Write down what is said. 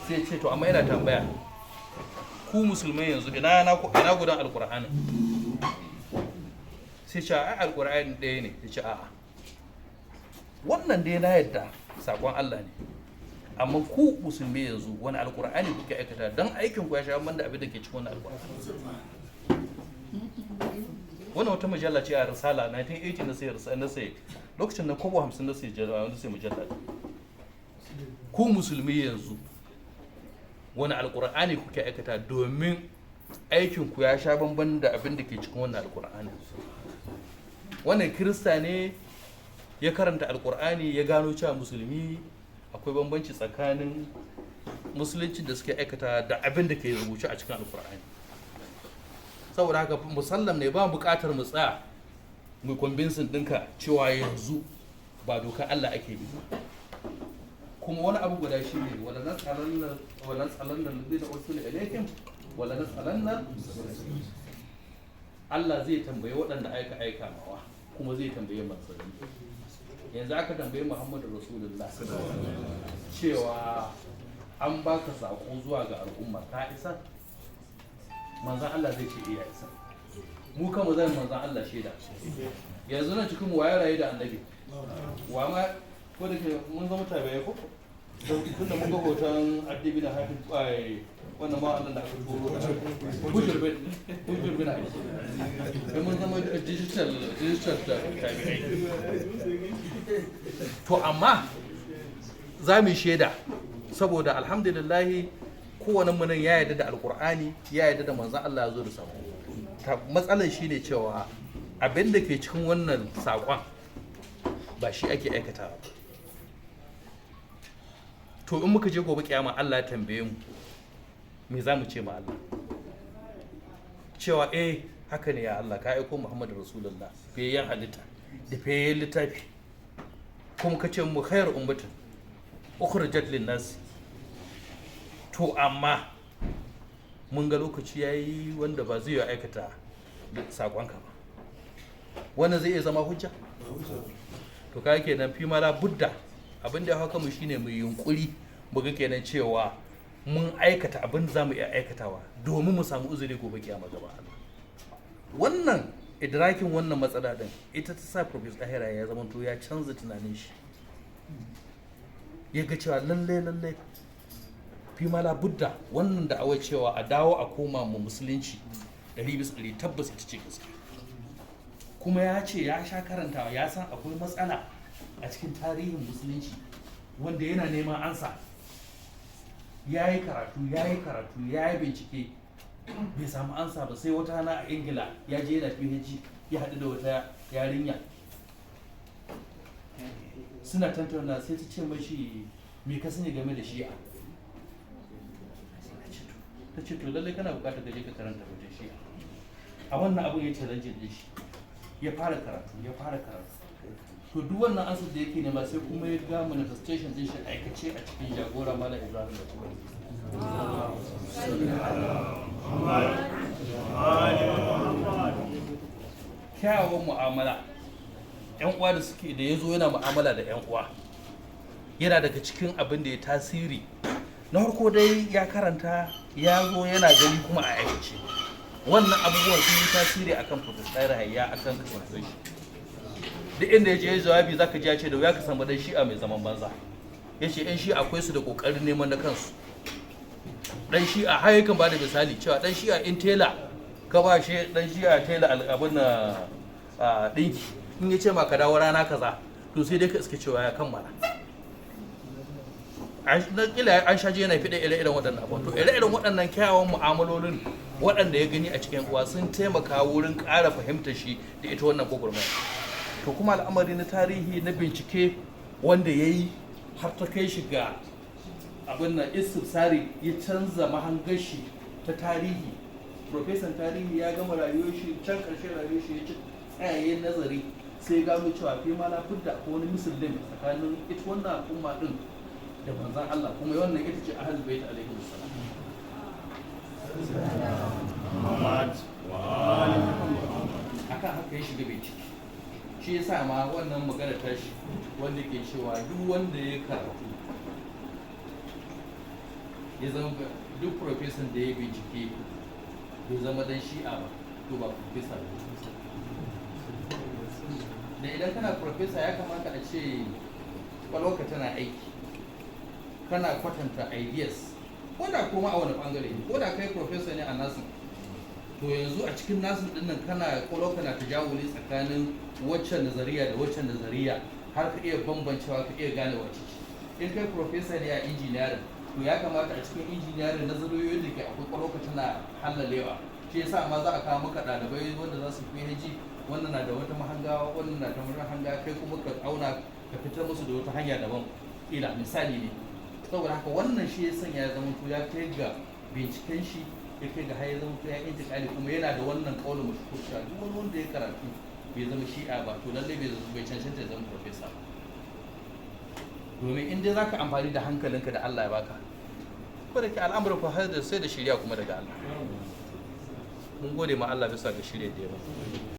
sai ce to amma ina tambaya ku musulmai yanzu ina gudan alkur'ani sai ce ai alkur'ani ɗaya ne ya ce a'a wannan dai na yadda sakon Allah ne amma ku musulmi yanzu wani alkur'ani kuke aikata don aikin ku ya sha da abin da ke cikin wannan alkur'ani. Wannan wata mujalla ce a risala 1980 na sai lokacin na kobo 50 na sai mujalla. Ku musulmi yanzu wani alkur'ani kuke aikata domin aikin ku ya sha bamban da abin da ke cikin wannan alkur'ani. Wannan kirista ne ya karanta alkur'ani ya gano cewa musulmi akwai bambanci tsakanin musulunci da suke aikata da abin da ke rubuce a cikin alkur'ani. Saboda haka musallam ne ba buƙatar mu tsaya mu convincing ɗinka cewa yanzu ba doka Allah ake bi. Kuma wani abu guda shi ne wala nas'alanna alladhina ursila ilayhim wala nas'alanna Allah zai tambaye waɗanda aika mawa kuma zai tambaye manzanni. Yanzu aka tambaye Muhammadu Rasulullah cewa an baka sako zuwa ga al'umma ka isa, manzan Allah zai ce iya isa. Mu kama zai manzan Allah shaida. Yanzu nan cikin mu waye raye da annabi wa ma ko da ke mun zama tabi'ai ko tunda mun ga hoton addibi na hafi wannan ma Allah da aka turo da bujurbin ai sai mun zama digital da tabi'ai. To amma za mu shaida saboda alhamdulillah kowane mu nan ya yarda da alkur'ani ya yarda da manzon Allah ya zo da sako. Matsalar shi ne cewa abin da ke cikin wannan sakon ba shi ake aikatawa ba. To in muka je gobe kiyama Allah ya tambaye mu me za mu ce ma Allah cewa haka ne ya Allah ka aiko Muhammadu Rasulullah fiyayyen halitta da fiyayyen littafi kuma ka ce mu khairu ummatin ukhrijat lin nas. To amma mun ga lokaci yayi wanda ba zai aikata sakonka ba, wannan zai iya zama hujja. To kai kenan fi mala budda abin da ya haka mu shine mu yunkuri mu ga kenan cewa mun aikata abin da zamu iya aikatawa domin mu samu uzuri gobe kiyama gaba Allah. Wannan idrakin wannan matsala din ita ta sa Prof Dahiru ya zama to ya canza tunanin shi, ya ga cewa lalle fi mala budda wannan da awai cewa a dawo a koma mu musulunci 100% tabbas ita ce gaskiya. Kuma ya ce ya sha karantawa ya san akwai matsala a cikin tarihin musulunci wanda yana neman ansa. Ya yi karatu ya yi bincike bai samu ansa ba sai wata rana a Ingila ya je yana PhD ya haɗu da wata yarinya suna tantauna sai ta ce mashi me ka sani game da Shi'a. Ta ce to lallai kana bukatar ka je ka karanta wajen Shi'a. A wannan abu ya challenge din shi ya fara karatu to duk wannan ansar da yake nema sai kuma ya ga manifestation din shi aikace a cikin jagora Malam Ibrahim da kuma kyawawan mu'amala yan uwa da suke da yazo yana mu'amala da yan uwa yana daga cikin abin da ya tasiri. Na farko dai ya karanta ya zo yana gani kuma a aikace. Wannan abubuwan sun yi tasiri akan Prof Yahya akan kasance shi. Duk inda ya je jawabi zaka ji ya ce da wuya ka samu dan Shi'a mai zaman banza. Yace yan Shi'a akwai su da kokarin neman na kansu. Dan Shi'a har yakan bada misali cewa dan Shi'a in tela ka ba shi dan Shi'a tela abin na dinki in yace ma ka dawo rana kaza to sai dai ka iske cewa ya kammala. An shaje yana fiɗe ire-iren waɗannan abubuwan. To ire-iren waɗannan kyawawan mu'amalolin waɗanda ya gani a cikin uwa sun taimaka wurin ƙara fahimtar shi da ita wannan gwagwarmaya. To kuma al'amari na tarihi na bincike wanda ya yi har ta kai shi ga abin nan istifsari ya canza mahangar shi ta tarihi. Profesan tarihi ya gama rayuwar shi can ƙarshen rayuwar shi ya ci tsayayen nazari sai gano cewa fi ma lafudda ko wani musulmin tsakanin ita wannan al'umma din da manzan Allah kuma wannan ita ce ahlul bait alaihi wassalam. Akan haka ya shiga bincike shi yasa ma wannan magana tashi wanda ke cewa duk wanda ya karatu ya zama duk profesan da ya bincike bai zama dan shi'a ba to ba profesa ba. Da idan kana profesa ya kamata a ce kwalwarka tana aiki, kana kwatanta ideas ko da kuma a wani bangare, ko da kai profesa ne a nasu, to yanzu a cikin nasu dinnan kana kwalwarka na tajawuli tsakanin waccan nazariya da waccan nazariya har ka iya bambancewa, ka iya gane wacce ce. In kai profesa ne a injiniyarin, to ya kamata a cikin injiniyarin nazariyoyin da ke akwai kwalwarka tana hallalewa. Shi yasa ma za a kawo maka ɗalibai wanda za su PhD, wannan na da wata mahanga, wannan na da wata mahanga, kai kuma ka auna ka fitar musu da wata hanya daban, ila misali ne. Saboda haka wannan shi ya sanya ya zama to ya kai ga binciken shi, ya kai ga har ya zama to ya intikali, kuma yana da wannan kaulin mashhur, duk wani wanda ya karatu bai zama shi'a ba to lallai bai cancanta ya zama profesa ba. Domin in dai za ka amfani da hankalinka da Allah ya baka, ko da ke al'amuran fa har da sai da shirya kuma daga Allah. Mun gode ma Allah bisa ga shirya da ya ba.